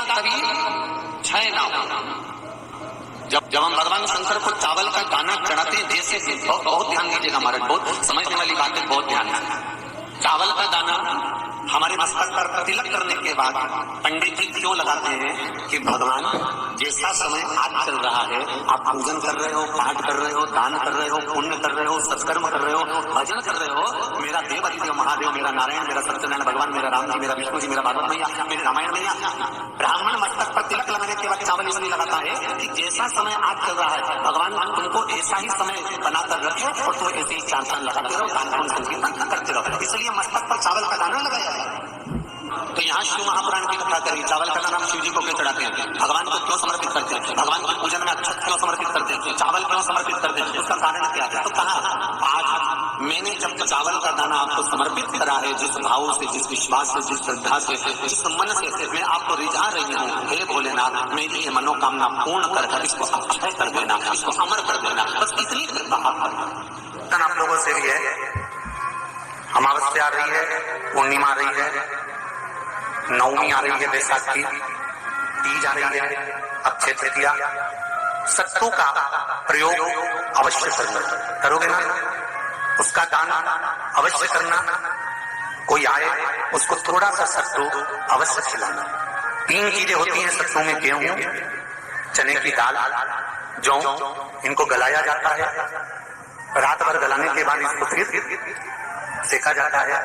का कभी क्षय ना हो। जब हम भगवान शंकर को चावल का दाना चढ़ाते हैं, जैसे बहुत ध्यान दीजिएगा महाराज, बहुत समझने वाली बात है, बहुत ध्यान से। चावल का दाना हमारे मस्तक पर तिलक करने के बाद पंडित जी क्यों लगाते हैं कि भगवान जैसा समय आज चल रहा है, आप पूजन कर रहे हो, पाठ कर रहे हो, दान कर रहे हो, पुण्य कर रहे हो, सत्कर्म कर रहे हो, भजन कर रहे हो, मेरा देव अधिदेव महादेव, मेरा नारायण, मेरा सत्यनारायण भगवान, मेरा राम जी, मेरा विष्णु जी, मेरा भागवत मैया, मेरे रामायण मैया। ब्राह्मण मस्तक पर तिलक लगाने के बाद चावल इसलिए लगाता है कि जैसा समय आज चल रहा है, भगवान तुमको ऐसा ही समय बनाकर रखे और तुम ऐसे ही चांद लगाते रहो, दान पुण्य संकीर्तन करते रहो, इसलिए मस्तक पर चावल का दाना लगाया। तो यहाँ शिव महापुराण की कथा करी, चावल का दाना शिव जी को क्यों चढ़ाते हैं, भगवान को क्यों समर्पित करते हैं, भगवान के पूजन में अक्षत क्यों समर्पित करते हैं, चावल क्यों समर्पित करते हैं, उसका कारण क्या है। तो कहा आज मैंने जब चावल का दाना आपको समर्पित करा है, जिस भाव से, जिस विश्वास से, जिस श्रद्धा से, जिस मन से मैं आपको रिझा रही हूँ, हे भोलेनाथ मेरी ये मनोकामना पूर्ण कर इसको अक्षय कर देना, इसको अमर कर देना, बस इतनी कृपा आप लोगों से भी है। अमावस्या आ रही है, पूर्णिमा आ रही है, नवमी आ रही है, बैसाख की तीज आ रही है, अक्षय तृतीया। सत्तू का प्रयोग अवश्य करना, करोगे ना, उसका दान अवश्य करना। कोई आए उसको थोड़ा सा सत्तू अवश्य खिलाना। 3 चीजें होती हैं सत्तू में, गेहूं, चने की दाल, जौ, इनको गलाया जाता है, रात भर गलाने के बाद इसको फिर सेका जाता है,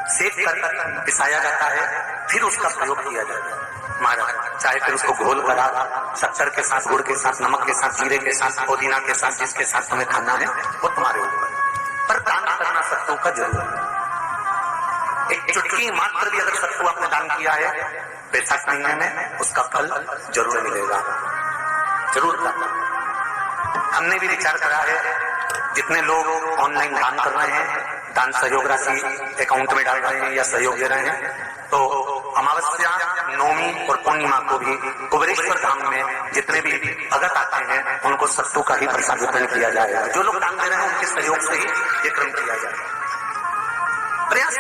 सेक कर पिसाया जाता है, फिर उसका प्रयोग किया जाता है महाराज। चाहे फिर उसको घोल करा शक्कर के साथ, गुड़ के साथ, नमक के साथ, जीरे के साथ, पुदीना के साथ, जिसके साथ तुम्हें खाना है वो तुम्हारे ऊपर, पर दान करना सत्तू का जरूर है। एक चुटकी मात्र भी अगर सत्तू आपने दान किया है बैसाख महीने में, उसका फल जरूर मिलेगा, जरूर करना। हमने भी विचार करा है, जितने लोग ऑनलाइन दान कर रहे हैं, दान सहयोग राशि अकाउंट में डाल रहे हैं या सहयोग दे रहे हैं, तो अमावस्या, नवमी और पूर्णिमा को भी कुबेरेश्वर धाम में जितने भी भगत आते हैं उनको सत्तू का ही प्रसाद वितरण किया जाएगा। जो लोग दान दे रहे हैं उनके सहयोग से ही ये क्रम किया जाएगा। प्रयास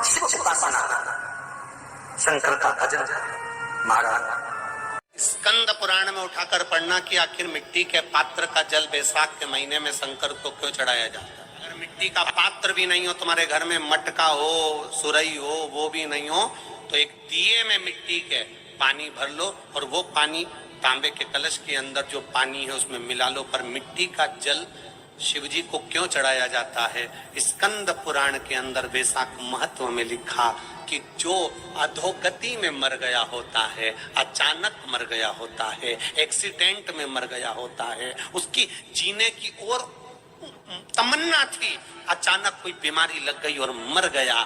शिव उपासना, शंकर का भजन महाराज। स्कंद पुराण में उठाकर पढ़ना कि आखिर मिट्टी के पात्र का जल बैसाख के महीने में शंकर को क्यों चढ़ाया जाता है। अगर मिट्टी का पात्र भी नहीं हो, तुम्हारे घर में मटका हो, सुरई हो, वो भी नहीं हो, तो एक दिए में मिट्टी के पानी भर लो और वो पानी तांबे के कलश के अंदर जो पानी है उसमें मिला लो। पर मिट्टी का जल शिवजी को क्यों चढ़ाया जाता है, स्कंद पुराण के अंदर बैसाख महत्व में लिखा कि जो अधोगति में मर गया होता है, अचानक मर गया होता है, एक्सीडेंट में मर गया होता है, उसकी जीने की और तमन्ना थी, अचानक कोई बीमारी लग गई और मर गया,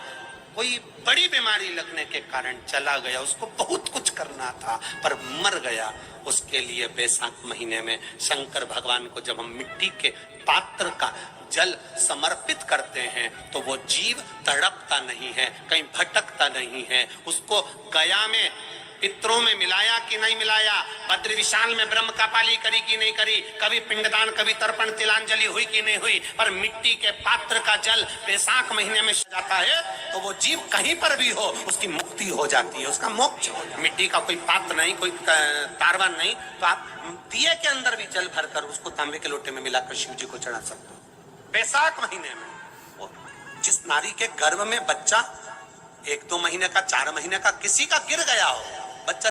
कोई बड़ी बीमारी लगने के कारण चला गया, उसको बहुत कुछ करना था पर मर गया, उसके लिए बैसाख महीने में शंकर भगवान को जब हम मिट्टी के पात्र का जल समर्पित करते हैं तो वो जीव तड़पता नहीं है, कहीं भटकता नहीं है। उसको गया में पितरों में मिलाया कि नहीं मिलाया, बद्र विशाल में ब्रह्म का पाली करी कि नहीं करी, कभी पिंडदान, कभी तर्पण, तिलांजलि हुई कि नहीं हुई, पर मिट्टी के पात्र का जल बैसाख महीने में जाता है तो वो जीव कहीं पर भी हो उसकी मुक्ति हो जाती है, उसका मोक्ष हो जाता है। मिट्टी का कोई पात्र नहीं, कोई तारवन नहीं, तो आप दिए के अंदर भी जल भरकर उसको तांबे के लोटे में मिलाकर शिव जी को चढ़ा सकते हो बैसाख महीने में। जिस नारी के गर्भ में बच्चा 1-2 महीने का, 4 महीने का किसी का गिर गया हो,